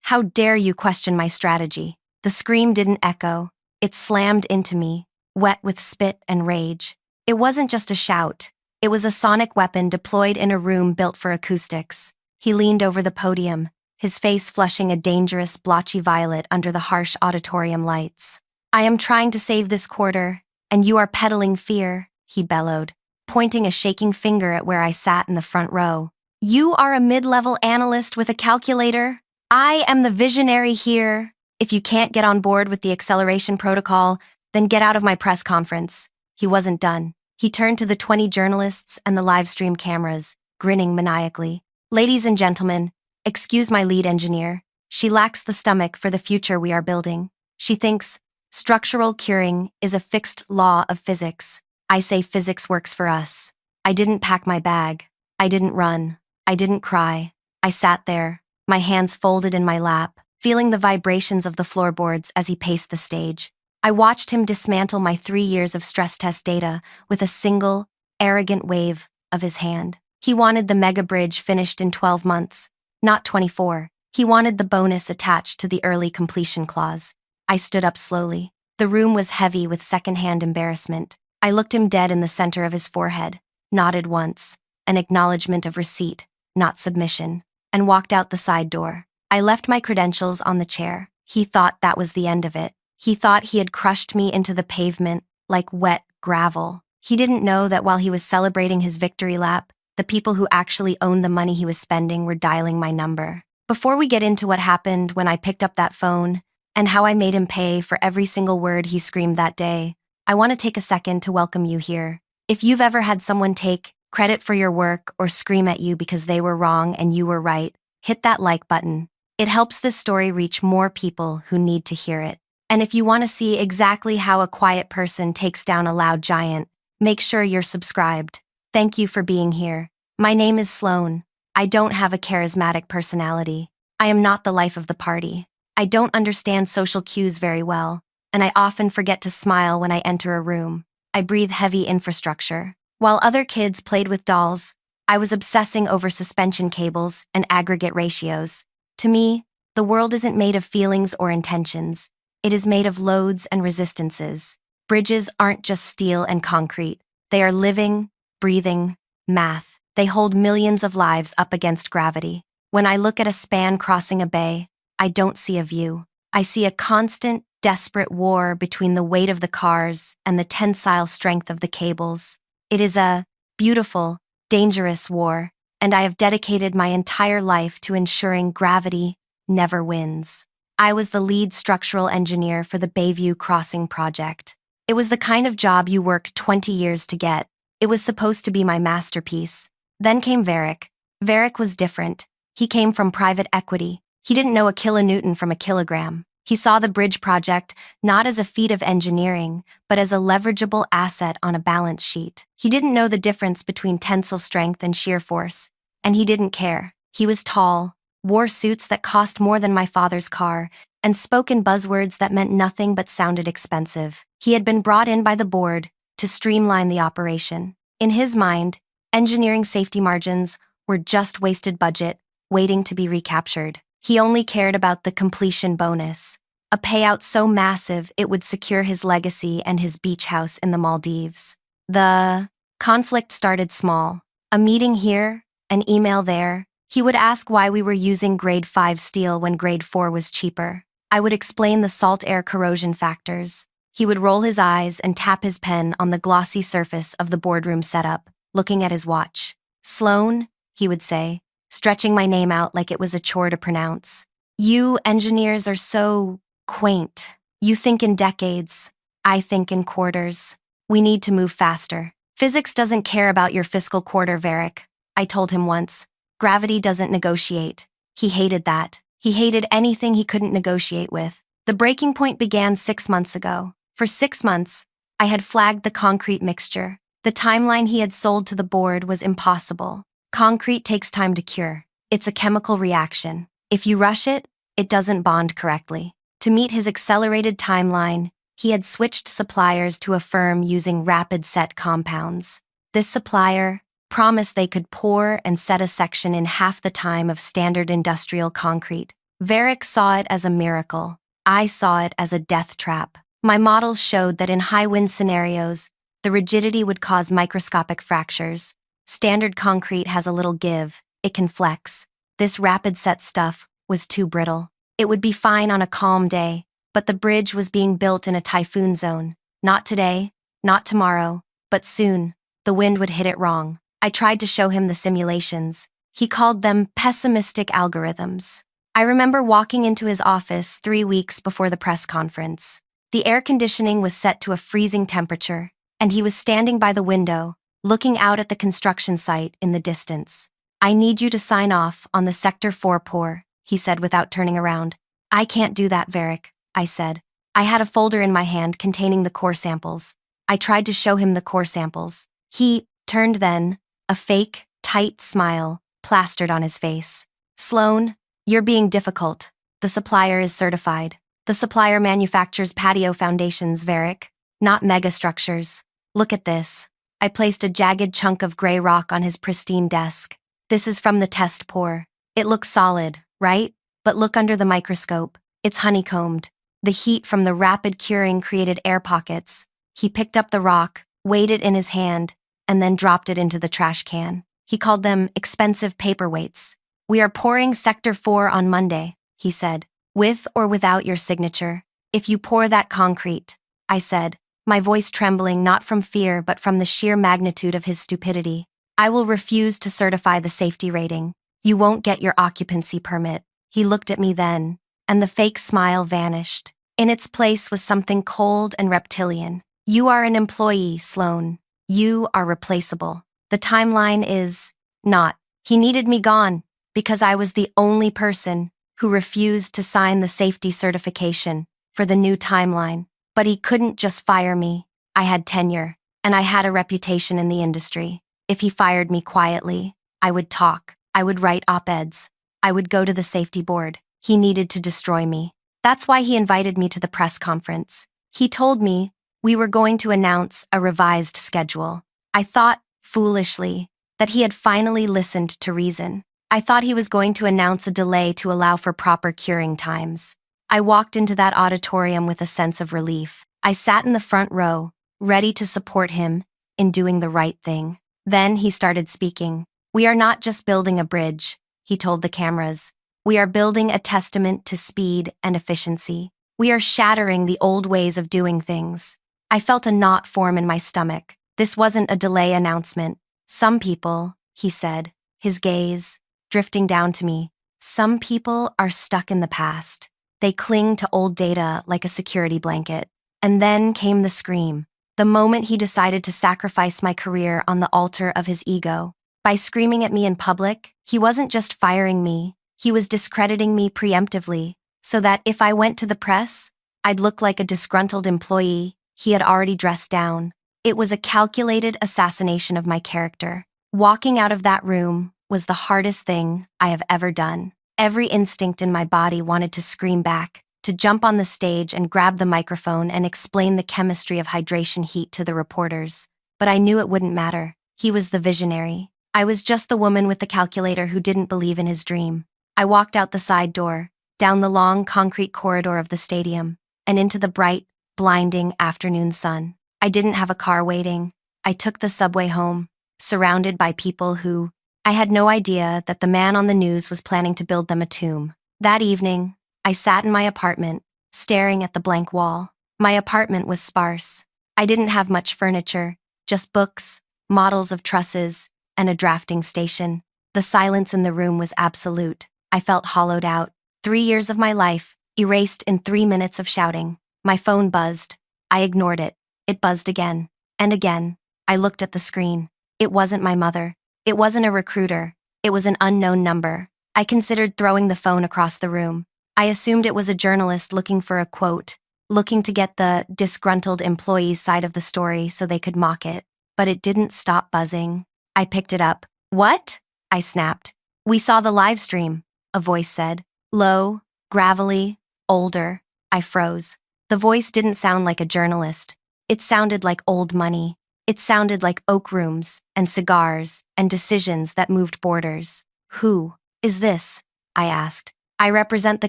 How dare you question my strategy? The scream didn't echo. It slammed into me, wet with spit and rage. It wasn't just a shout. It was a sonic weapon deployed in a room built for acoustics. He leaned over the podium, his face flushing a dangerous, blotchy violet under the harsh auditorium lights. "I am trying to save this quarter, and you are peddling fear," he bellowed, pointing a shaking finger at where I sat in the front row. "You are a mid-level analyst with a calculator? I am the visionary here. If you can't get on board with the acceleration protocol, then get out of my press conference." He wasn't done. He turned to the 20 journalists and the live stream cameras, grinning maniacally. "Ladies and gentlemen, excuse my lead engineer. She lacks the stomach for the future we are building. She thinks structural curing is a fixed law of physics. I say physics works for us." I didn't pack my bag. I didn't run. I didn't cry. I sat there, my hands folded in my lap, feeling the vibrations of the floorboards as he paced the stage. I watched him dismantle my 3 years of stress test data with a single, arrogant wave of his hand. He wanted the mega bridge finished in 12 months, not 24. He wanted the bonus attached to the early completion clause. I stood up slowly. The room was heavy with secondhand embarrassment. I looked him dead in the center of his forehead, nodded once, an acknowledgement of receipt, not submission, and walked out the side door. I left my credentials on the chair. He thought that was the end of it. He thought he had crushed me into the pavement like wet gravel. He didn't know that while he was celebrating his victory lap, the people who actually owned the money he was spending were dialing my number. Before we get into what happened when I picked up that phone and how I made him pay for every single word he screamed that day, I want to take a second to welcome you here. If you've ever had someone take credit for your work or scream at you because they were wrong and you were right, hit that like button. It helps this story reach more people who need to hear it. And if you want to see exactly how a quiet person takes down a loud giant, make sure you're subscribed. Thank you for being here. My name is Sloan. I don't have a charismatic personality. I am not the life of the party. I don't understand social cues very well, and I often forget to smile when I enter a room. I breathe heavy infrastructure. While other kids played with dolls, I was obsessing over suspension cables and aggregate ratios. To me, the world isn't made of feelings or intentions. It is made of loads and resistances. Bridges aren't just steel and concrete. They are living, breathing math. They hold millions of lives up against gravity. When I look at a span crossing a bay, I don't see a view. I see a constant, desperate war between the weight of the cars and the tensile strength of the cables. It is a beautiful, dangerous war, and I have dedicated my entire life to ensuring gravity never wins. I was the lead structural engineer for the Bayview Crossing project. It was the kind of job you work 20 years to get. It was supposed to be my masterpiece. Then came Varick. Varick was different. He came from private equity. He didn't know a kilonewton from a kilogram. He saw the bridge project not as a feat of engineering, but as a leverageable asset on a balance sheet. He didn't know the difference between tensile strength and shear force, and he didn't care. He was tall, wore suits that cost more than my father's car, and spoke in buzzwords that meant nothing but sounded expensive. He had been brought in by the board to streamline the operation. In his mind, engineering safety margins were just wasted budget, waiting to be recaptured. He only cared about the completion bonus, a payout so massive it would secure his legacy and his beach house in the Maldives. The conflict started small. A meeting here, an email there. He would ask why we were using grade 5 steel when grade 4 was cheaper. I would explain the salt air corrosion factors. He would roll his eyes and tap his pen on the glossy surface of the boardroom setup, looking at his watch. "Sloan," he would say, stretching my name out like it was a chore to pronounce. "You engineers are so quaint. You think in decades. I think in quarters. We need to move faster. Physics doesn't care about your fiscal quarter, Varick," I told him once. Gravity doesn't negotiate. He hated that. He hated anything he couldn't negotiate with. The breaking point began 6 months ago. For 6 months, I had flagged the concrete mixture. The timeline he had sold to the board was impossible. Concrete takes time to cure. It's a chemical reaction. If you rush it, it doesn't bond correctly. To meet his accelerated timeline, he had switched suppliers to a firm using rapid set compounds. This supplier promised they could pour and set a section in half the time of standard industrial concrete. Varick saw it as a miracle. I saw it as a death trap. My models showed that in high-wind scenarios, the rigidity would cause microscopic fractures. Standard concrete has a little give, it can flex. This rapid-set stuff was too brittle. It would be fine on a calm day, but the bridge was being built in a typhoon zone. Not today, not tomorrow, but soon. The wind would hit it wrong. I tried to show him the simulations. He called them pessimistic algorithms. I remember walking into his office 3 weeks before the press conference. The air conditioning was set to a freezing temperature, and he was standing by the window, looking out at the construction site in the distance. "I need you to sign off on the Sector 4 pour," he said without turning around. "I can't do that, Varick," I said. I had a folder in my hand containing the core samples. I tried to show him the core samples. He turned then, a fake, tight smile plastered on his face. "Sloan, you're being difficult. The supplier is certified. The supplier manufactures patio foundations, Varick, not megastructures. Look at this." I placed a jagged chunk of gray rock on his pristine desk. "This is from the test pour. It looks solid, right? But look under the microscope. It's honeycombed. The heat from the rapid curing created air pockets." He picked up the rock, weighed it in his hand, and then dropped it into the trash can. He called them expensive paperweights. "We are pouring Sector 4 on Monday," he said, "with or without your signature. If you pour that concrete," I said, my voice trembling not from fear but from the sheer magnitude of his stupidity, "I will refuse to certify the safety rating. You won't get your occupancy permit." He looked at me then, and the fake smile vanished. In its place was something cold and reptilian. "You are an employee, Sloan. You are replaceable. The timeline is not." He needed me gone because I was the only person who refused to sign the safety certification for the new timeline. But he couldn't just fire me. I had tenure, and I had a reputation in the industry. If he fired me quietly, I would talk. I would write op-eds. I would go to the safety board. He needed to destroy me. That's why he invited me to the press conference. He told me we were going to announce a revised schedule. I thought, foolishly, that he had finally listened to reason. I thought he was going to announce a delay to allow for proper curing times. I walked into that auditorium with a sense of relief. I sat in the front row, ready to support him in doing the right thing. Then he started speaking. "We are not just building a bridge," he told the cameras. "We are building a testament to speed and efficiency. We are shattering the old ways of doing things." I felt a knot form in my stomach. This wasn't a delay announcement. "Some people," he said, his gaze drifting down to me, "some people are stuck in the past. They cling to old data like a security blanket." And then came the scream. The moment he decided to sacrifice my career on the altar of his ego. By screaming at me in public, he wasn't just firing me, he was discrediting me preemptively, so that if I went to the press, I'd look like a disgruntled employee he had already dressed down. It was a calculated assassination of my character. Walking out of that room was the hardest thing I have ever done. Every instinct in my body wanted to scream back, to jump on the stage and grab the microphone and explain the chemistry of hydration heat to the reporters. But I knew it wouldn't matter. He was the visionary. I was just the woman with the calculator who didn't believe in his dream. I walked out the side door, down the long concrete corridor of the stadium, and into the bright, blinding afternoon sun. I didn't have a car waiting. I took the subway home, surrounded by people who, I had no idea that the man on the news was planning to build them a tomb. That evening, I sat in my apartment, staring at the blank wall. My apartment was sparse. I didn't have much furniture, just books, models of trusses, and a drafting station. The silence in the room was absolute. I felt hollowed out. 3 years of my life, erased in 3 minutes of shouting. My phone buzzed. I ignored it. It buzzed again. And again. I looked at the screen. It wasn't my mother. It wasn't a recruiter. It was an unknown number. I considered throwing the phone across the room. I assumed it was a journalist looking for a quote, looking to get the disgruntled employee's side of the story so they could mock it. But it didn't stop buzzing. I picked it up. "What?" I snapped. "We saw the live stream," a voice said. Low, gravelly, older. I froze. The voice didn't sound like a journalist. It sounded like old money. It sounded like oak rooms and cigars and decisions that moved borders. "Who is this?" I asked. I represent the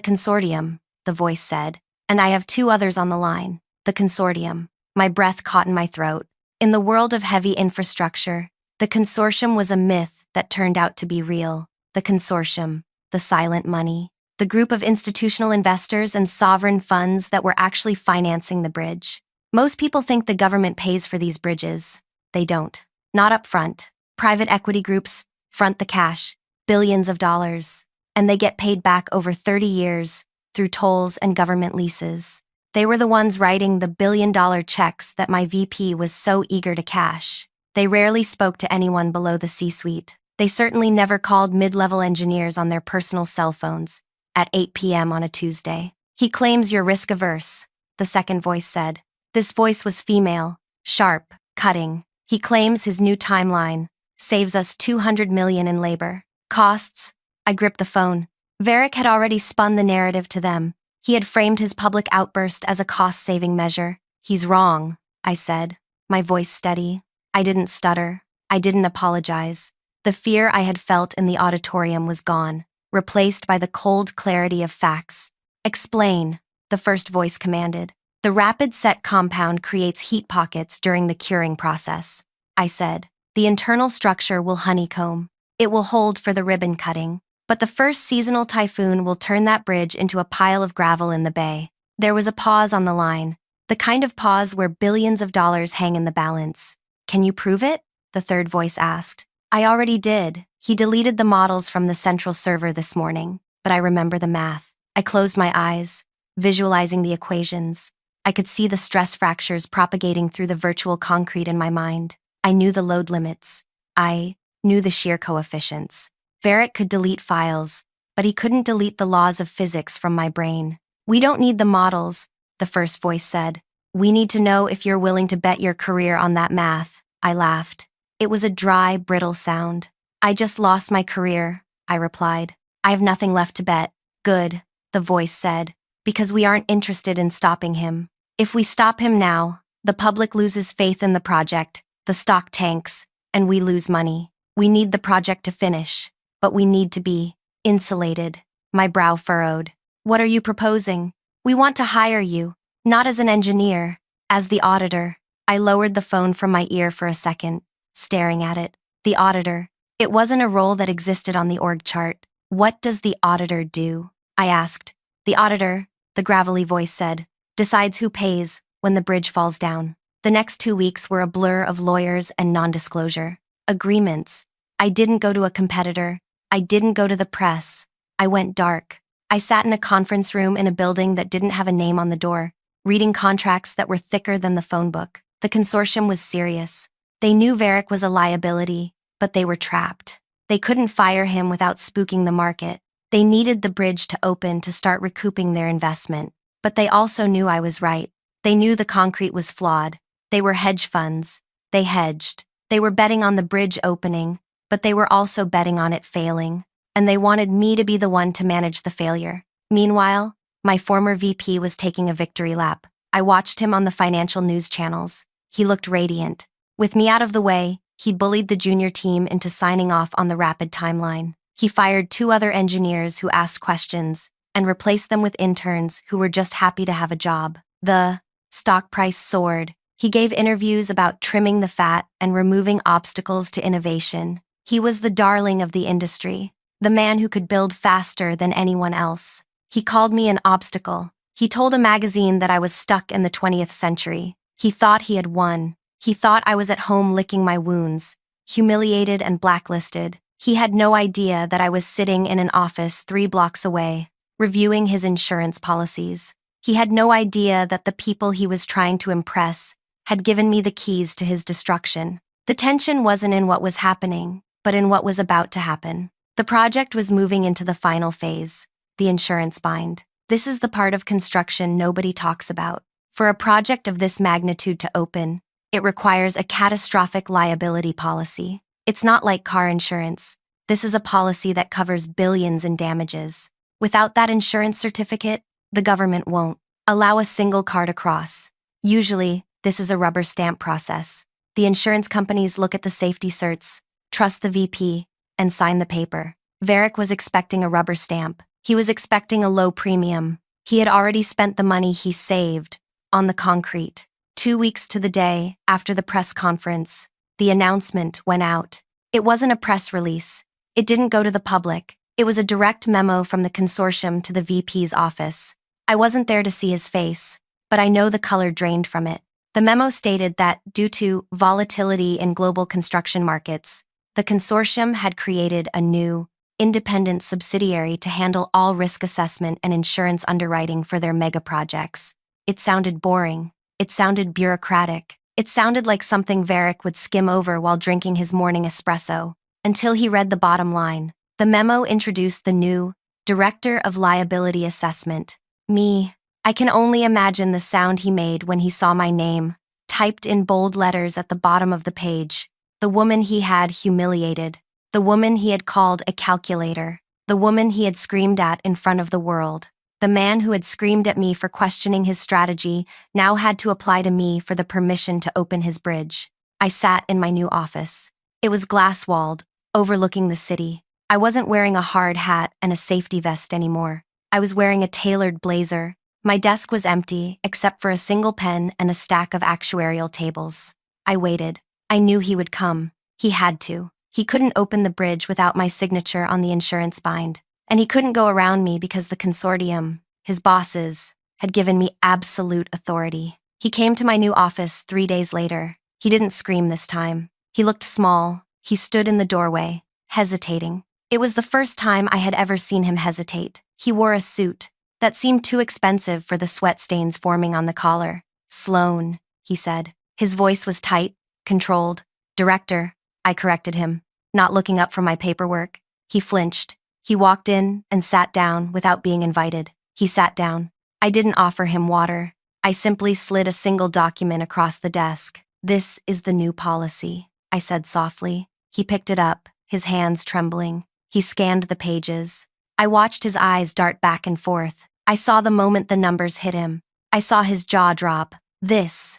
consortium, the voice said, and I have two others on the line. The consortium. My breath caught in my throat. In the world of heavy infrastructure, the consortium was a myth that turned out to be real. The consortium, the silent money, the group of institutional investors and sovereign funds that were actually financing the bridge. Most people think the government pays for these bridges. They don't. Not up front. Private equity groups front the cash, billions of dollars, and they get paid back over 30 years through tolls and government leases. They were the ones writing the billion-dollar checks that my VP was so eager to cash. They rarely spoke to anyone below the C-suite. They certainly never called mid-level engineers on their personal cell phones at 8 p.m. on a Tuesday. He claims you're risk-averse, the second voice said. This voice was female, sharp, cutting. He claims his new timeline saves us $200 million in labor costs. I gripped the phone. Varick had already spun the narrative to them. He had framed his public outburst as a cost-saving measure. He's wrong, I said, my voice steady. I didn't stutter. I didn't apologize. The fear I had felt in the auditorium was gone, replaced by the cold clarity of facts. Explain, the first voice commanded. The rapid set compound creates heat pockets during the curing process, I said. The internal structure will honeycomb. It will hold for the ribbon cutting. But the first seasonal typhoon will turn that bridge into a pile of gravel in the bay. There was a pause on the line, the kind of pause where billions of dollars hang in the balance. Can you prove it? The third voice asked. I already did. He deleted the models from the central server this morning, but I remember the math. I closed my eyes, visualizing the equations. I could see the stress fractures propagating through the virtual concrete in my mind. I knew the load limits. I knew the shear coefficients. Varick could delete files, but he couldn't delete the laws of physics from my brain. We don't need the models, the first voice said. We need to know if you're willing to bet your career on that math. I laughed. It was a dry, brittle sound. I just lost my career, I replied. I have nothing left to bet. Good, the voice said, because we aren't interested in stopping him. If we stop him now, the public loses faith in the project, the stock tanks, and we lose money. We need the project to finish. But we need to be insulated. My brow furrowed. What are you proposing? We want to hire you, not as an engineer, as the auditor. I lowered the phone from my ear for a second, staring at it. The auditor. It wasn't a role that existed on the org chart. What does the auditor do? I asked. The auditor, the gravelly voice said, decides who pays when the bridge falls down. The next 2 weeks were a blur of lawyers and non-disclosure agreements. I didn't go to a competitor. I didn't go to the press. I went dark. I sat in a conference room in a building that didn't have a name on the door, reading contracts that were thicker than the phone book. The consortium was serious. They knew Varick was a liability, but they were trapped. They couldn't fire him without spooking the market. They needed the bridge to open to start recouping their investment. But they also knew I was right. They knew the concrete was flawed. They were hedge funds. They hedged. They were betting on the bridge opening, but they were also betting on it failing, and they wanted me to be the one to manage the failure. Meanwhile, my former VP was taking a victory lap. I watched him on the financial news channels. He looked radiant. With me out of the way, he bullied the junior team into signing off on the rapid timeline. He fired 2 other engineers who asked questions and replaced them with interns who were just happy to have a job. The stock price soared. He gave interviews about trimming the fat and removing obstacles to innovation. He was the darling of the industry, the man who could build faster than anyone else. He called me an obstacle. He told a magazine that I was stuck in the 20th century. He thought he had won. He thought I was at home licking my wounds, humiliated and blacklisted. He had no idea that I was sitting in an office 3 blocks away, reviewing his insurance policies. He had no idea that the people he was trying to impress had given me the keys to his destruction. The tension wasn't in what was happening, but in what was about to happen. The project was moving into the final phase, the insurance bind. This is the part of construction nobody talks about. For a project of this magnitude to open, it requires a catastrophic liability policy. It's not like car insurance. This is a policy that covers billions in damages. Without that insurance certificate, the government won't allow a single car to cross. Usually, this is a rubber stamp process. The insurance companies look at the safety certs, trust the VP, and sign the paper. Varick was expecting a rubber stamp. He was expecting a low premium. He had already spent the money he saved on the concrete. 2 weeks to the day after the press conference, the announcement went out. It wasn't a press release. It didn't go to the public. It was a direct memo from the consortium to the VP's office. I wasn't there to see his face, but I know the color drained from it. The memo stated that, due to volatility in global construction markets, the consortium had created a new, independent subsidiary to handle all risk assessment and insurance underwriting for their mega projects. It sounded boring. It sounded bureaucratic. It sounded like something Varick would skim over while drinking his morning espresso, until he read the bottom line. The memo introduced the new Director of Liability Assessment. Me. I can only imagine the sound he made when he saw my name, typed in bold letters at the bottom of the page. The woman he had humiliated. The woman he had called a calculator. The woman he had screamed at in front of the world. The man who had screamed at me for questioning his strategy now had to apply to me for the permission to open his bridge. I sat in my new office. It was glass-walled, overlooking the city. I wasn't wearing a hard hat and a safety vest anymore. I was wearing a tailored blazer. My desk was empty, except for a single pen and a stack of actuarial tables. I waited. I knew he would come. He had to. He couldn't open the bridge without my signature on the insurance bind. And he couldn't go around me because the consortium, his bosses, had given me absolute authority. He came to my new office 3 days later. He didn't scream this time. He looked small. He stood in the doorway, hesitating. It was the first time I had ever seen him hesitate. He wore a suit that seemed too expensive for the sweat stains forming on the collar. "Sloan," he said. His voice was tight, controlled. "Director," I corrected him, not looking up from my paperwork. He flinched. He walked in and sat down without being invited. He sat down. I didn't offer him water. I simply slid a single document across the desk. "This is the new policy," I said softly. He picked it up, his hands trembling. He scanned the pages. I watched his eyes dart back and forth. I saw the moment the numbers hit him. I saw his jaw drop. This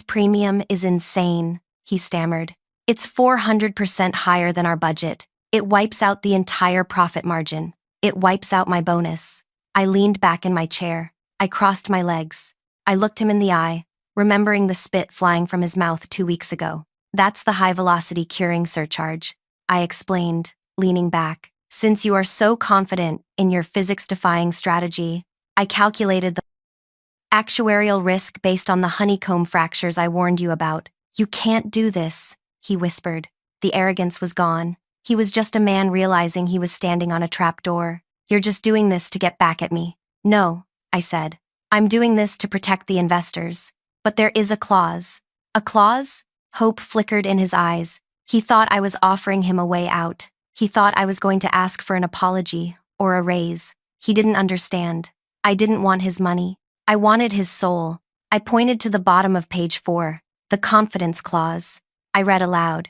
premium is insane," he stammered. "It's 400% higher than our budget. It wipes out the entire profit margin. It wipes out my bonus." I leaned back in my chair. I crossed my legs. I looked him in the eye, remembering the spit flying from his mouth 2 weeks ago. "That's the high-velocity curing surcharge," I explained, leaning back. "Since you are so confident in your physics-defying strategy, I calculated the actuarial risk based on the honeycomb fractures I warned you about." "You can't do this," he whispered. The arrogance was gone. He was just a man realizing he was standing on a trapdoor. "You're just doing this to get back at me." "No," I said. "I'm doing this to protect the investors. But there is a clause." "A clause?" Hope flickered in his eyes. He thought I was offering him a way out. He thought I was going to ask for an apology or a raise. He didn't understand. I didn't want his money. I wanted his soul. I pointed to the bottom of page 4, the confidence clause. I read aloud.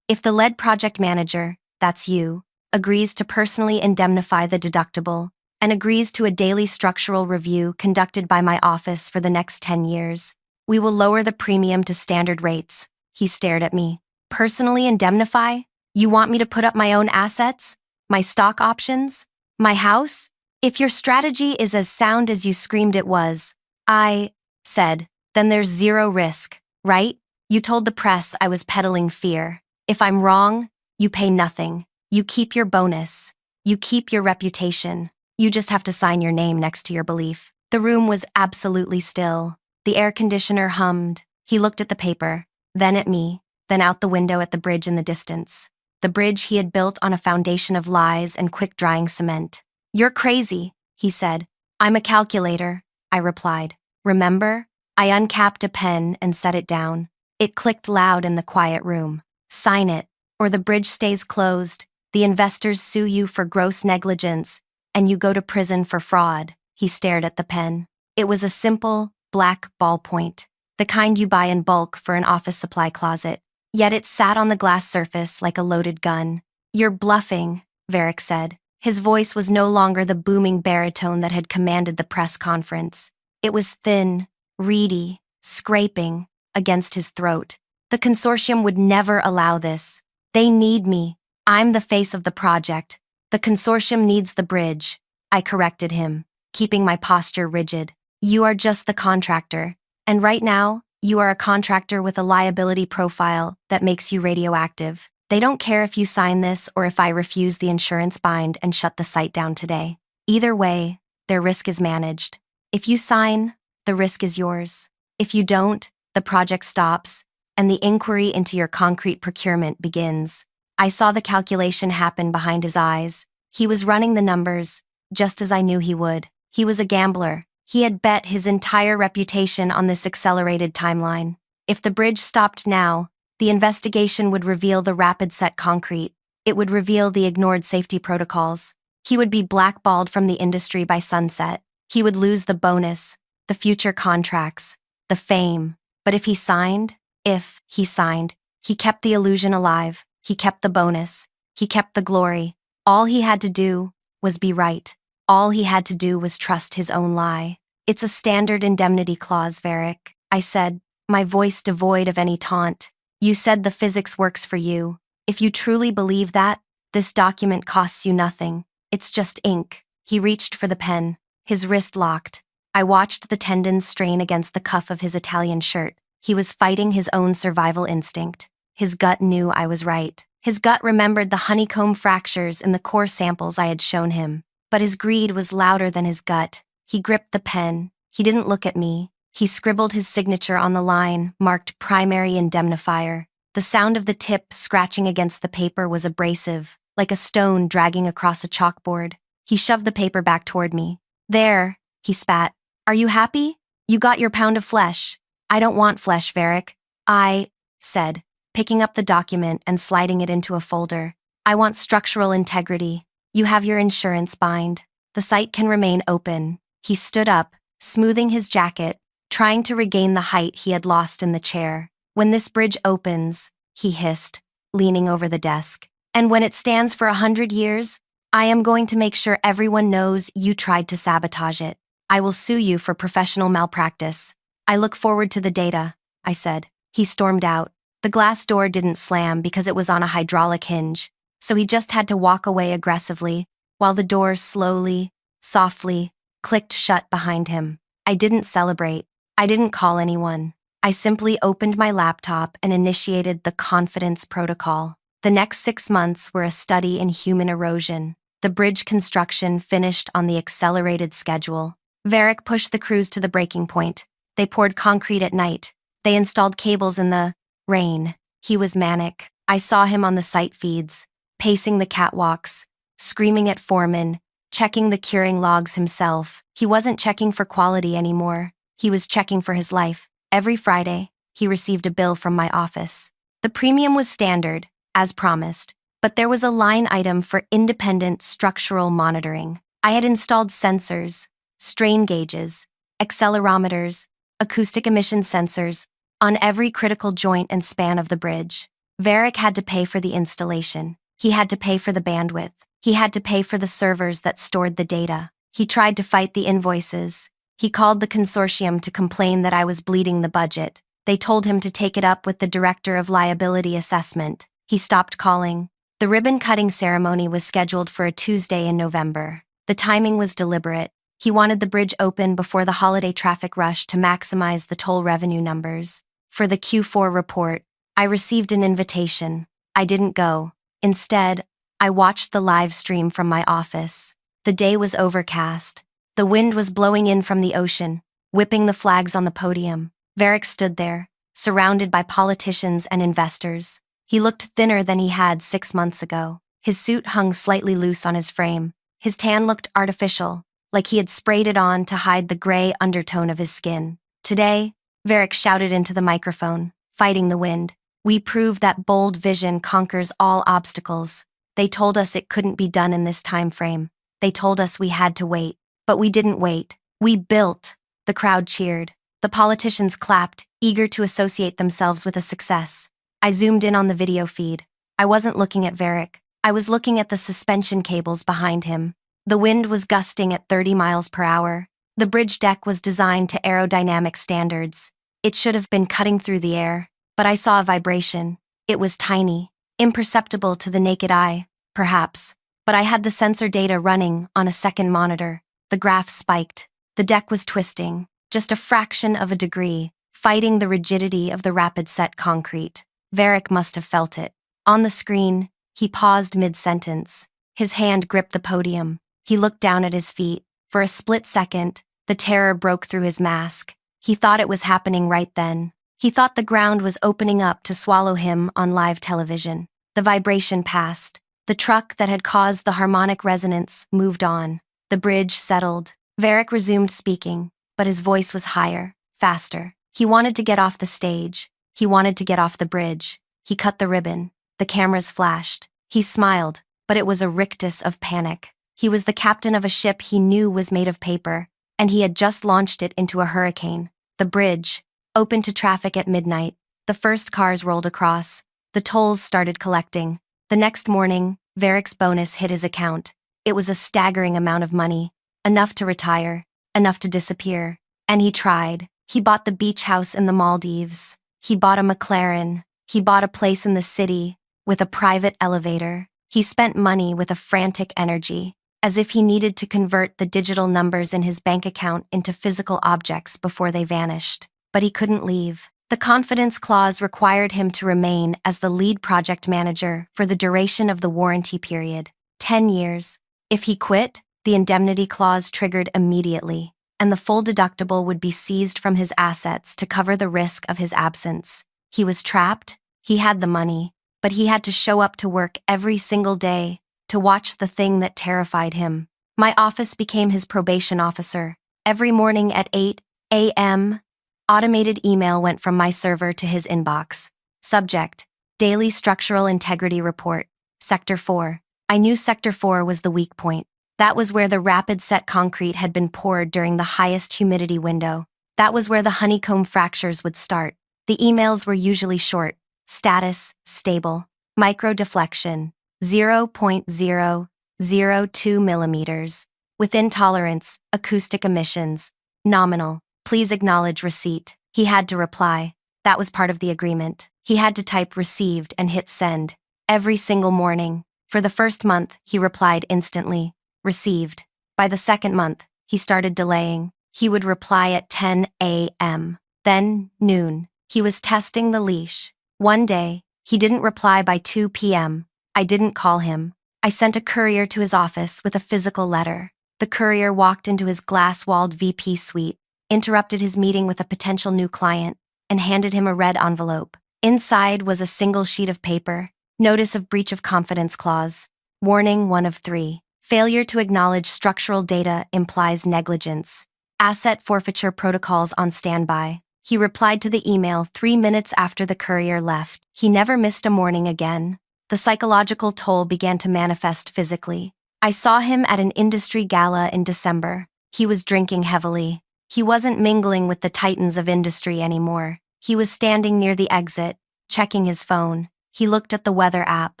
"If the lead project manager, that's you, agrees to personally indemnify the deductible and agrees to a daily structural review conducted by my office for the next 10 years, we will lower the premium to standard rates." He stared at me. "Personally indemnify? You want me to put up my own assets? My stock options? My house? If your strategy is as sound as you screamed it was," I said, "then there's zero risk, right? You told the press I was peddling fear. If I'm wrong, you pay nothing. You keep your bonus. You keep your reputation. You just have to sign your name next to your belief." The room was absolutely still. The air conditioner hummed. He looked at the paper, then at me, then out the window at the bridge in the distance. The bridge he had built on a foundation of lies and quick-drying cement. "You're crazy," he said. "I'm a calculator," I replied. "Remember?" I uncapped a pen and set it down. It clicked loud in the quiet room. "Sign it, or the bridge stays closed, the investors sue you for gross negligence, and you go to prison for fraud." He stared at the pen. It was a simple, black ballpoint, the kind you buy in bulk for an office supply closet. Yet it sat on the glass surface like a loaded gun. "You're bluffing," Varick said. His voice was no longer the booming baritone that had commanded the press conference. It was thin, reedy, scraping against his throat. "The consortium would never allow this. They need me. I'm the face of the project. The The consortium needs the bridge, I corrected him, keeping my posture rigid. You are just the contractor, and right now, you are a contractor with a liability profile that makes you radioactive. They don't care if you sign this or if I refuse the insurance bind and shut the site down today. Either way, their risk is managed. If you sign, the risk is yours. If you don't, the project stops, and the inquiry into your concrete procurement begins. I saw the calculation happen behind his eyes. He was running the numbers, just as I knew he would. He was a gambler. He had bet his entire reputation on this accelerated timeline. If the bridge stopped now, the investigation would reveal the rapid set concrete. It would reveal the ignored safety protocols. He would be blackballed from the industry by sunset. He would lose the bonus, the future contracts, the fame. But if he signed, he kept the illusion alive. He kept the bonus. He kept the glory. All he had to do was be right. All he had to do was trust his own lie. It's a standard indemnity clause, Varick, I said, my voice devoid of any taunt. You said the physics works for you. If you truly believe that, this document costs you nothing. It's just ink. He reached for the pen. His wrist locked. I watched the tendons strain against the cuff of his Italian shirt. He was fighting his own survival instinct. His gut knew I was right. His gut remembered the honeycomb fractures in the core samples I had shown him. But his greed was louder than his gut. He gripped the pen. He didn't look at me. He scribbled his signature on the line, marked primary indemnifier. The sound of the tip scratching against the paper was abrasive, like a stone dragging across a chalkboard. He shoved the paper back toward me. There, he spat. Are you happy? You got your pound of flesh. I don't want flesh, Varick. I said, picking up the document and sliding it into a folder. I want structural integrity. You have your insurance bind. The site can remain open. He stood up, smoothing his jacket, trying to regain the height he had lost in the chair. When this bridge opens, he hissed, leaning over the desk. And when it stands for 100 years, I am going to make sure everyone knows you tried to sabotage it. I will sue you for professional malpractice. I look forward to the data, I said. He stormed out. The glass door didn't slam because it was on a hydraulic hinge, so he just had to walk away aggressively, while the door slowly, softly, clicked shut behind him. I didn't celebrate. I didn't call anyone. I simply opened my laptop and initiated the confidence protocol. The next 6 months were a study in human erosion. The bridge construction finished on the accelerated schedule. Varick pushed the crews to the breaking point. They poured concrete at night. They installed cables in the rain. He was manic. I saw him on the site feeds, pacing the catwalks, screaming at foremen, checking the curing logs himself. He wasn't checking for quality anymore. He was checking for his life. Every Friday, he received a bill from my office. The premium was standard, as promised, but there was a line item for independent structural monitoring. I had installed sensors, strain gauges, accelerometers, acoustic emission sensors on every critical joint and span of the bridge. Varick had to pay for the installation. He had to pay for the bandwidth. He had to pay for the servers that stored the data. He tried to fight the invoices. He called the consortium to complain that I was bleeding the budget. They told him to take it up with the director of liability assessment. He stopped calling. The ribbon-cutting ceremony was scheduled for a Tuesday in November. The timing was deliberate. He wanted the bridge open before the holiday traffic rush to maximize the toll revenue numbers. For the Q4 report, I received an invitation. I didn't go. Instead, I watched the live stream from my office. The day was overcast. The wind was blowing in from the ocean, whipping the flags on the podium. Varick stood there, surrounded by politicians and investors. He looked thinner than he had 6 months ago. His suit hung slightly loose on his frame. His tan looked artificial, like he had sprayed it on to hide the gray undertone of his skin. Today, Varick shouted into the microphone, fighting the wind. We proved that bold vision conquers all obstacles. They told us it couldn't be done in this time frame. They told us we had to wait. But we didn't wait. We built. The crowd cheered. The politicians clapped, eager to associate themselves with a success. I zoomed in on the video feed. I wasn't looking at Varick. I was looking at the suspension cables behind him. The wind was gusting at 30 miles per hour. The bridge deck was designed to aerodynamic standards. It should have been cutting through the air, but I saw a vibration. It was tiny, imperceptible to the naked eye, perhaps, but I had the sensor data running on a second monitor. The graph spiked. The deck was twisting, just a fraction of a degree, fighting the rigidity of the rapid set concrete. Varric must have felt it. On the screen, he paused mid-sentence. His hand gripped the podium. He looked down at his feet. For a split second, the terror broke through his mask. He thought it was happening right then. He thought the ground was opening up to swallow him on live television. The vibration passed. The truck that had caused the harmonic resonance moved on. The bridge settled. Varric resumed speaking, but his voice was higher, faster. He wanted to get off the stage. He wanted to get off the bridge. He cut the ribbon. The cameras flashed. He smiled, but it was a rictus of panic. He was the captain of a ship he knew was made of paper, and he had just launched it into a hurricane. The bridge, open to traffic at midnight. The first cars rolled across. The tolls started collecting. The next morning, Varric's bonus hit his account. It was a staggering amount of money. Enough to retire, enough to disappear. And he tried. He bought the beach house in the Maldives. He bought a McLaren. He bought a place in the city with a private elevator. He spent money with a frantic energy, as if he needed to convert the digital numbers in his bank account into physical objects before they vanished. But he couldn't leave. The confidence clause required him to remain as the lead project manager for the duration of the warranty period, 10 years. If he quit, the indemnity clause triggered immediately, and the full deductible would be seized from his assets to cover the risk of his absence. He was trapped. He had the money, but he had to show up to work every single day to watch the thing that terrified him. My office became his probation officer. Every morning at 8 a.m., automated email went from my server to his inbox. Subject: Daily Structural Integrity Report. Sector 4. I knew Sector 4 was the weak point. That was where the rapid set concrete had been poured during the highest humidity window. That was where the honeycomb fractures would start. The emails were usually short. Status: stable. Micro deflection: 0.002 millimeters. Within tolerance. Acoustic emissions: nominal. Please acknowledge receipt. He had to reply. That was part of the agreement. He had to type received and hit send. Every single morning. For the first month, he replied instantly. Received. By the second month, he started delaying. He would reply at 10 a.m. Then, noon. He was testing the leash. One day, he didn't reply by 2 p.m. I didn't call him. I sent a courier to his office with a physical letter. The courier walked into his glass-walled VP suite, interrupted his meeting with a potential new client, and handed him a red envelope. Inside was a single sheet of paper. Notice of breach of confidence clause. Warning 1 of 3. Failure to acknowledge structural data implies negligence. Asset forfeiture protocols on standby. He replied to the email 3 minutes after the courier left. He never missed a morning again. The psychological toll began to manifest physically. I saw him at an industry gala in December. He was drinking heavily. He wasn't mingling with the titans of industry anymore. He was standing near the exit, checking his phone. He looked at the weather app.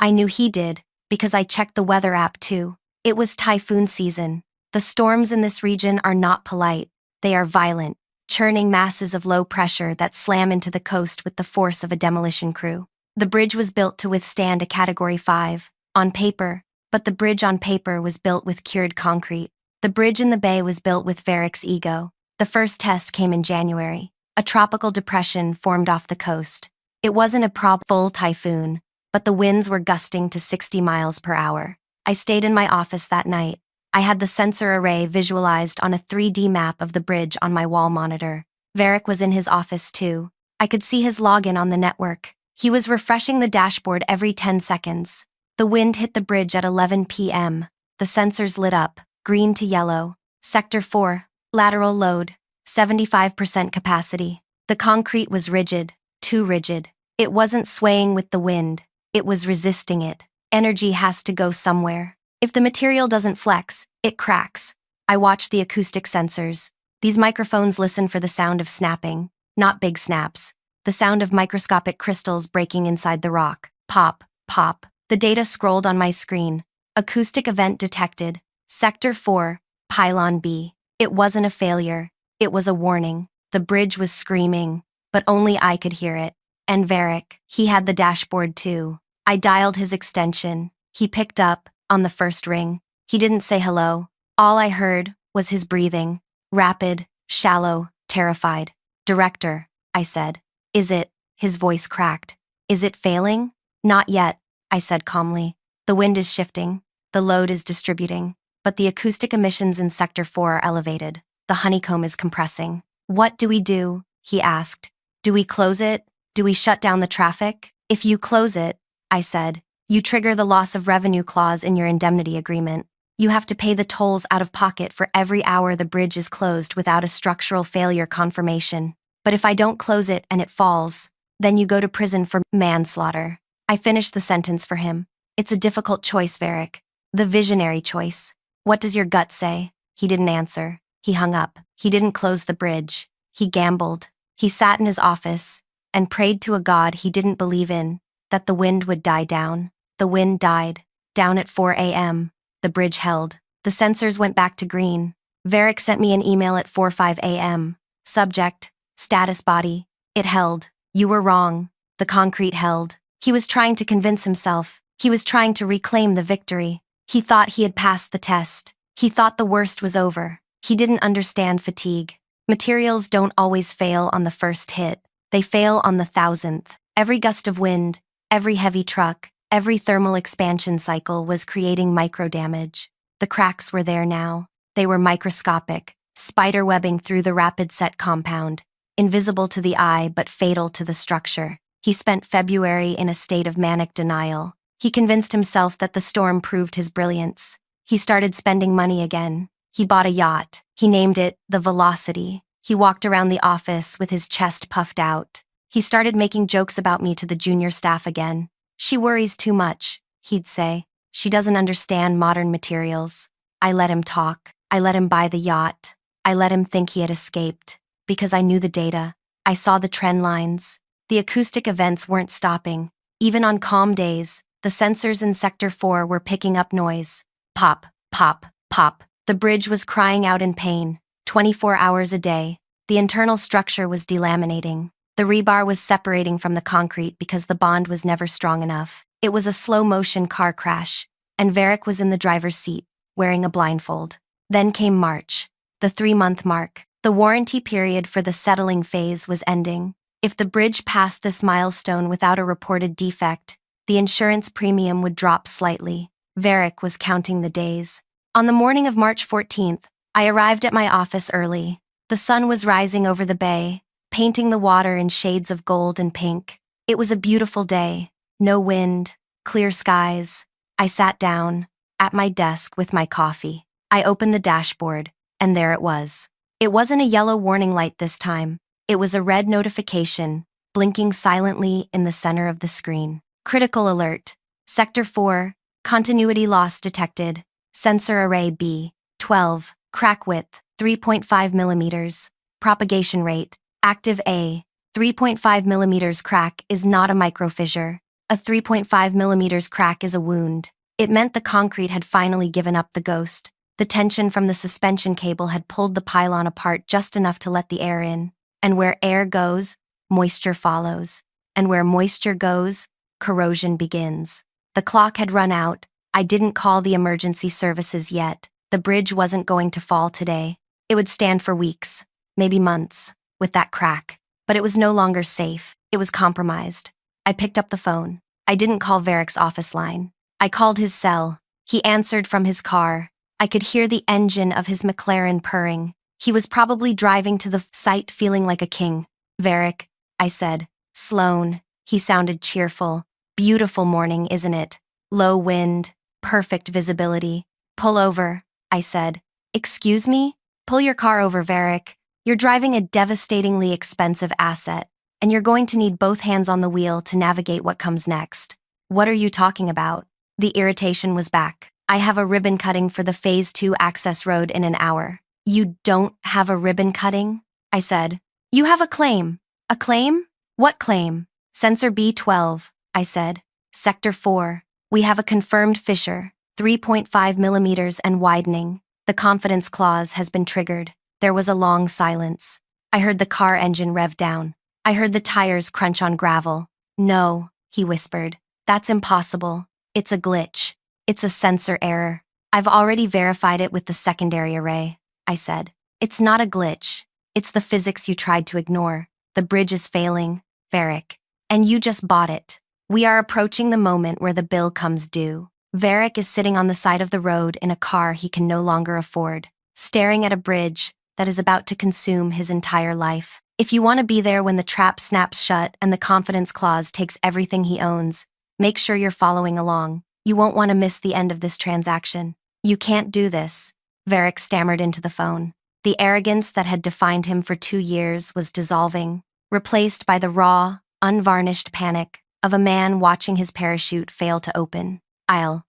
I knew he did, because I checked the weather app too. It was typhoon season. The storms in this region are not polite. They are violent, churning masses of low pressure that slam into the coast with the force of a demolition crew. The bridge was built to withstand a Category 5, on paper, but the bridge on paper was built with cured concrete. The bridge in the bay was built with Varric's ego. The first test came in January. A tropical depression formed off the coast. It wasn't a full typhoon, but the winds were gusting to 60 miles per hour. I stayed in my office that night. I had the sensor array visualized on a 3D map of the bridge on my wall monitor. Varric was in his office too. I could see his login on the network. He was refreshing the dashboard every 10 seconds. The wind hit the bridge at 11 p.m. The sensors lit up, green to yellow. Sector 4, lateral load, 75% capacity. The concrete was rigid, too rigid. It wasn't swaying with the wind. It was resisting it. Energy has to go somewhere. If the material doesn't flex, it cracks. I watched the acoustic sensors. These microphones listen for the sound of snapping, not big snaps. The sound of microscopic crystals breaking inside the rock. Pop, pop. The data scrolled on my screen. Acoustic event detected. Sector 4, Pylon B. It wasn't a failure. It was a warning. The bridge was screaming, but only I could hear it. And Varric, he had the dashboard too. I dialed his extension. He picked up, On the first ring. He didn't say hello. All I heard was his breathing. Rapid, shallow, terrified. Director, I said. Is it? His voice cracked. Is it failing? Not yet, I said calmly. The wind is shifting. The load is distributing. But the acoustic emissions in Sector 4 are elevated. The honeycomb is compressing. What do we do? He asked. Do we close it? Do we shut down the traffic? If you close it, I said, you trigger the loss of revenue clause in your indemnity agreement. You have to pay the tolls out of pocket for every hour the bridge is closed without a structural failure confirmation. But if I don't close it and it falls, then you go to prison for manslaughter. I finished the sentence for him. It's a difficult choice, Varick. The visionary choice. What does your gut say? He didn't answer. He hung up. He didn't close the bridge. He gambled. He sat in his office and prayed to a god he didn't believe in, that the wind would die down. The wind died. Down at 4 a.m. The bridge held. The sensors went back to green. Varick sent me an email at 4:05 a.m. Subject, status body. It held. You were wrong. The concrete held. He was trying to convince himself. He was trying to reclaim the victory. He thought he had passed the test. He thought the worst was over. He didn't understand fatigue. Materials don't always fail on the first hit. They fail on the 1,000th. Every gust of wind, every heavy truck, every thermal expansion cycle was creating micro-damage. The cracks were there now. They were microscopic, spider-webbing through the rapid set compound, invisible to the eye but fatal to the structure. He spent February in a state of manic denial. He convinced himself that the storm proved his brilliance. He started spending money again. He bought a yacht. He named it the Velocity. He walked around the office with his chest puffed out. He started making jokes about me to the junior staff again. She worries too much, he'd say. She doesn't understand modern materials. I let him talk. I let him buy the yacht. I let him think he had escaped. Because I knew the data. I saw the trend lines. The acoustic events weren't stopping. Even on calm days, the sensors in Sector 4 were picking up noise. Pop, pop, pop. The bridge was crying out in pain. 24 hours a day. The internal structure was delaminating. The rebar was separating from the concrete because the bond was never strong enough. It was a slow-motion car crash, and Varick was in the driver's seat, wearing a blindfold. Then came March, the 3-month mark. The warranty period for the settling phase was ending. If the bridge passed this milestone without a reported defect, the insurance premium would drop slightly. Varick was counting the days. On the morning of March 14th, I arrived at my office early. The sun was rising over the bay, painting the water in shades of gold and pink. It was a beautiful day. No wind, clear skies. I sat down, at my desk with my coffee. I opened the dashboard, and there it was. It wasn't a yellow warning light this time. It was a red notification, blinking silently in the center of the screen. Critical alert. Sector 4, continuity loss detected. Sensor array B, 12, crack width, 3.5 millimeters. Propagation rate, active A, 3.5 millimeters crack is not a microfissure. A 3.5 millimeters crack is a wound. It meant the concrete had finally given up the ghost. The tension from the suspension cable had pulled the pylon apart just enough to let the air in. And where air goes, moisture follows. And where moisture goes, corrosion begins. The clock had run out. I didn't call the emergency services yet. The bridge wasn't going to fall today. It would stand for weeks, maybe months, with that crack. But it was no longer safe. It was compromised. I picked up the phone. I didn't call Varick's office line. I called his cell. He answered from his car. I could hear the engine of his McLaren purring. He was probably driving to the site feeling like a king. Varick, I said. Sloan. He sounded cheerful. Beautiful morning, isn't it? Low wind. Perfect visibility. Pull over, I said. Excuse me? Pull your car over, Varick. You're driving a devastatingly expensive asset, and you're going to need both hands on the wheel to navigate what comes next. What are you talking about? The irritation was back. I have a ribbon cutting for the Phase 2 access road in an hour. You don't have a ribbon cutting? I said. You have a claim. A claim? What claim? Sensor B12, I said. Sector 4. We have a confirmed fissure, 3.5 millimeters and widening. The confidence clause has been triggered. There was a long silence. I heard the car engine rev down. I heard the tires crunch on gravel. No, he whispered. That's impossible. It's a glitch. It's a sensor error. I've already verified it with the secondary array, I said. It's not a glitch. It's the physics you tried to ignore. The bridge is failing, Varric. And you just bought it. We are approaching the moment where the bill comes due. Varric is sitting on the side of the road in a car he can no longer afford, staring at a bridge that is about to consume his entire life. If you want to be there when the trap snaps shut and the confidence clause takes everything he owns, make sure you're following along. You won't want to miss the end of this transaction. You can't do this, Varric stammered into the phone. The arrogance that had defined him for 2 years was dissolving, replaced by the raw, unvarnished panic of a man watching his parachute fail to open. I'll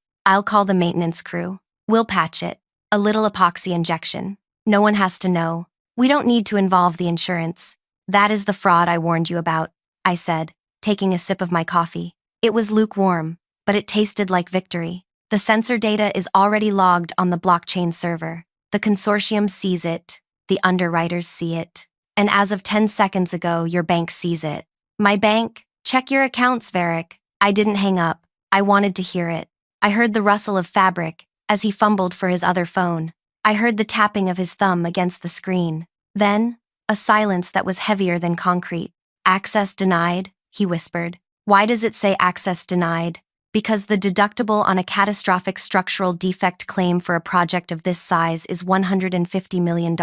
call the maintenance crew. We'll patch it. A little epoxy injection. No one has to know. We don't need to involve the insurance. That is the fraud I warned you about, I said, taking a sip of my coffee. It was lukewarm, but it tasted like victory. The sensor data is already logged on the blockchain server. The consortium sees it. The underwriters see it. And as of 10 seconds ago, your bank sees it. My bank? Check your accounts, Varric. I didn't hang up. I wanted to hear it. I heard the rustle of fabric as he fumbled for his other phone. I heard the tapping of his thumb against the screen. Then, a silence that was heavier than concrete. Access denied, he whispered. Why does it say access denied? Because the deductible on a catastrophic structural defect claim for a project of this size is $150 million,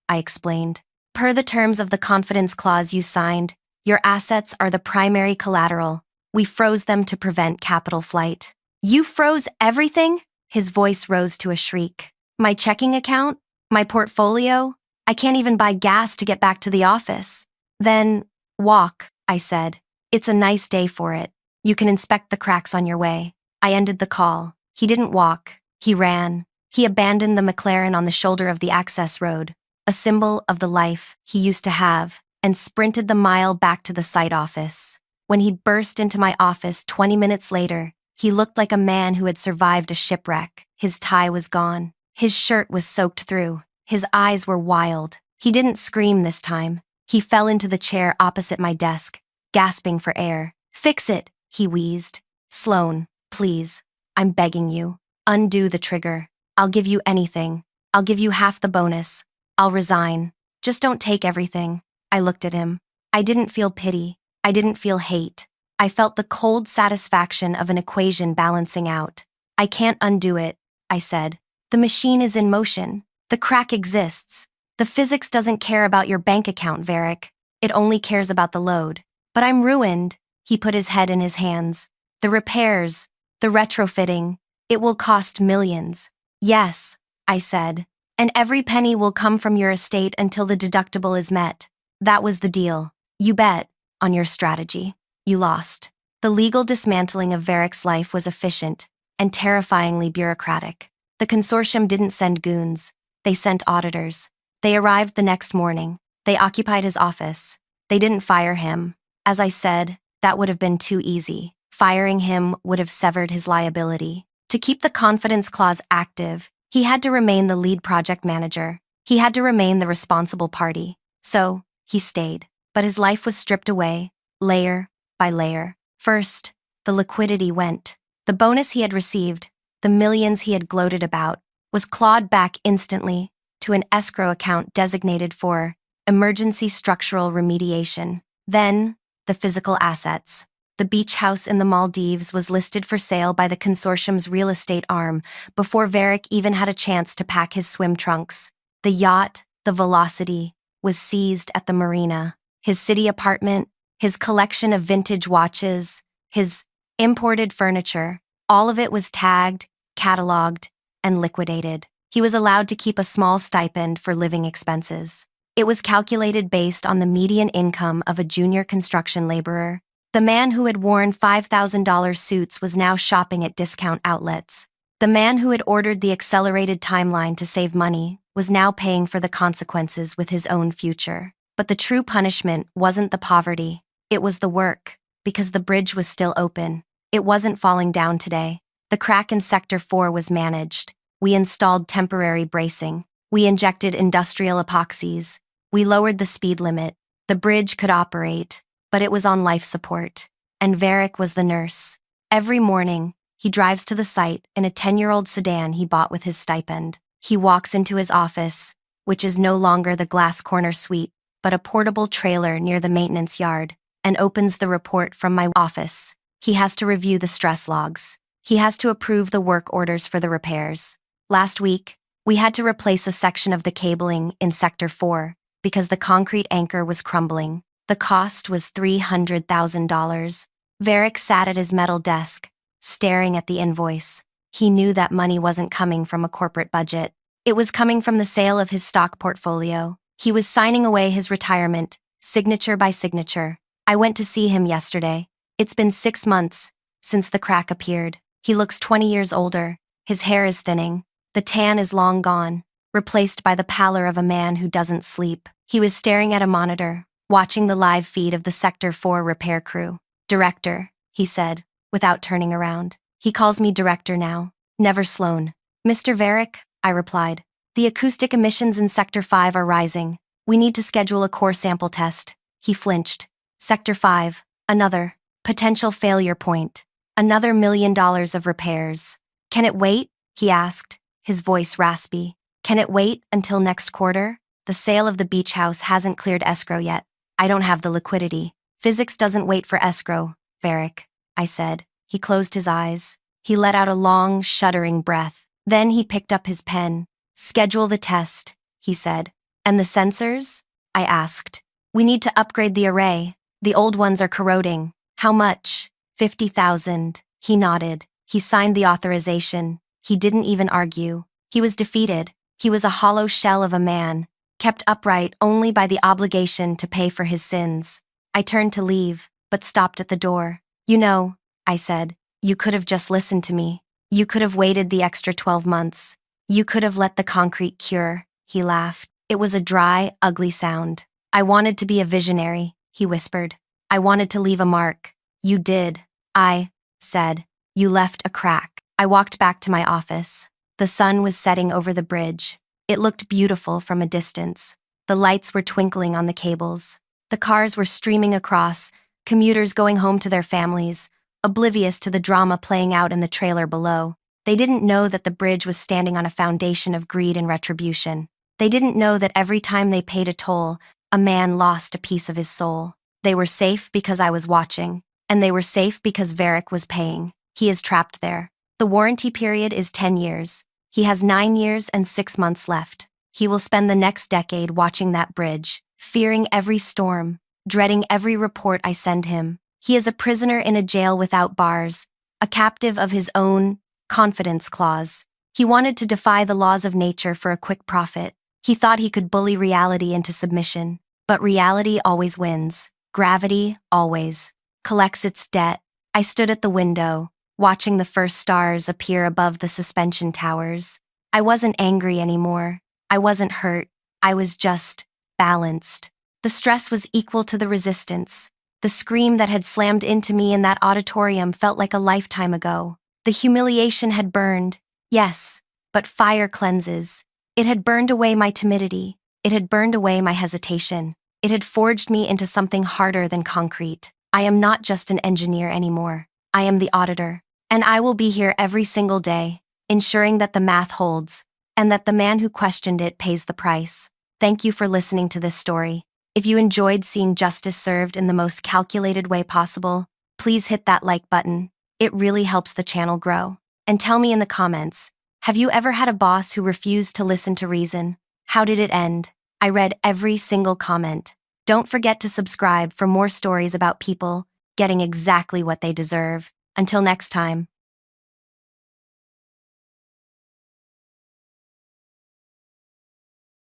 I explained. Per the terms of the confidence clause you signed, your assets are the primary collateral. We froze them to prevent capital flight. You froze everything? His voice rose to a shriek. My checking account? My portfolio? I can't even buy gas to get back to the office. Then, walk, I said. It's a nice day for it. You can inspect the cracks on your way. I ended the call. He didn't walk. He ran. He abandoned the McLaren on the shoulder of the access road, a symbol of the life he used to have, and sprinted the mile back to the site office. When he burst into my office 20 minutes later, he looked like a man who had survived a shipwreck. His tie was gone. His shirt was soaked through. His eyes were wild. He didn't scream this time. He fell into the chair opposite my desk, gasping for air. Fix it, he wheezed. Sloan, please. I'm begging you. Undo the trigger. I'll give you anything. I'll give you half the bonus. I'll resign. Just don't take everything. I looked at him. I didn't feel pity. I didn't feel hate. I felt the cold satisfaction of an equation balancing out. I can't undo it, I said. The machine is in motion. The crack exists. The physics doesn't care about your bank account, Varric. It only cares about the load. But I'm ruined. He put his head in his hands. The repairs, the retrofitting, it will cost millions. Yes, I said. And every penny will come from your estate until the deductible is met. That was the deal. You bet on your strategy. You lost. The legal dismantling of Varric's life was efficient and terrifyingly bureaucratic. The consortium didn't send goons. They sent auditors. They arrived the next morning. They occupied his office. They didn't fire him. As I said, that would have been too easy. Firing him would have severed his liability. To keep the confidence clause active, he had to remain the lead project manager. He had to remain the responsible party. So, he stayed. But his life was stripped away, layer by layer. First, the liquidity went. The bonus he had received, the millions he had gloated about, was clawed back instantly to an escrow account designated for emergency structural remediation. Then, the physical assets. The beach house in the Maldives was listed for sale by the consortium's real estate arm before Varric even had a chance to pack his swim trunks. The yacht, the Velocity, was seized at the marina. His city apartment, his collection of vintage watches, his imported furniture, all of it was tagged, cataloged, and liquidated. He was allowed to keep a small stipend for living expenses. It was calculated based on the median income of a junior construction laborer. The man who had worn $5,000 suits was now shopping at discount outlets. The man who had ordered the accelerated timeline to save money was now paying for the consequences with his own future. But the true punishment wasn't the poverty. It was the work, because the bridge was still open. It wasn't falling down today. The crack in Sector 4 was managed. We installed temporary bracing. We injected industrial epoxies. We lowered the speed limit. The bridge could operate, but it was on life support. And Varric was the nurse. Every morning, He drives to the site in a 10-year-old sedan he bought with his stipend. He walks into his office, which is no longer the glass corner suite, but a portable trailer near the maintenance yard, and opens the report from my office. He has to review the stress logs. He has to approve the work orders for the repairs. Last week, we had to replace a section of the cabling in Sector 4 because the concrete anchor was crumbling. The cost was $300,000. Varick sat at his metal desk, staring at the invoice. He knew that money wasn't coming from a corporate budget. It was coming from the sale of his stock portfolio. He was signing away his retirement, signature by signature. I went to see him yesterday. It's been 6 months since the crack appeared. He looks 20 years older. His hair is thinning. The tan is long gone, replaced by the pallor of a man who doesn't sleep. He was staring at a monitor, watching the live feed of the Sector 4 repair crew. "Director," he said, without turning around. He calls me director now, never Sloan. "Mr. Varick," I replied, "the acoustic emissions in Sector 5 are rising. We need to schedule a core sample test." He flinched. "Sector 5, another potential failure point. Another $1 million of repairs. Can it wait?" he asked, his voice raspy. "Can it wait until next quarter? The sale of the beach house hasn't cleared escrow yet. I don't have the liquidity." "Physics doesn't wait for escrow, Varick," I said. He closed his eyes. He let out a long, shuddering breath. Then he picked up his pen. "Schedule the test," he said. "And the sensors?" I asked. "We need to upgrade the array. The old ones are corroding." "How much?" $50,000. He nodded. He signed the authorization. He didn't even argue. He was defeated. He was a hollow shell of a man, kept upright only by the obligation to pay for his sins. I turned to leave, but stopped at the door. "You know," I said, "you could have just listened to me. You could have waited the extra 12 months. You could have let the concrete cure." He laughed. It was a dry, ugly sound. "I wanted to be a visionary," he whispered. "I wanted to leave a mark." "You did," I said. "You left a crack." I walked back to my office. The sun was setting over the bridge. It looked beautiful from a distance. The lights were twinkling on the cables. The cars were streaming across, commuters going home to their families, oblivious to the drama playing out in the trailer below. They didn't know that the bridge was standing on a foundation of greed and retribution. They didn't know that every time they paid a toll, a man lost a piece of his soul. They were safe because I was watching, and they were safe because Varick was paying. He is trapped there. The warranty period is 10 years. He has 9 years and 6 months left. He will spend the next decade watching that bridge, fearing every storm, dreading every report I send him. He is a prisoner in a jail without bars, a captive of his own confidence clause. He wanted to defy the laws of nature for a quick profit. He thought he could bully reality into submission. But reality always wins. Gravity always collects its debt. I stood at the window, watching the first stars appear above the suspension towers. I wasn't angry anymore. I wasn't hurt. I was just balanced. The stress was equal to the resistance. The scream that had slammed into me in that auditorium felt like a lifetime ago. The humiliation had burned. Yes, but fire cleanses. It had burned away my timidity. It had burned away my hesitation. It had forged me into something harder than concrete. I am not just an engineer anymore. I am the auditor. And I will be here every single day, ensuring that the math holds, and that the man who questioned it pays the price. Thank you for listening to this story. If you enjoyed seeing justice served in the most calculated way possible, please hit that like button. It really helps the channel grow. And tell me in the comments, have you ever had a boss who refused to listen to reason? How did it end? I read every single comment. Don't forget to subscribe for more stories about people getting exactly what they deserve. Until next time.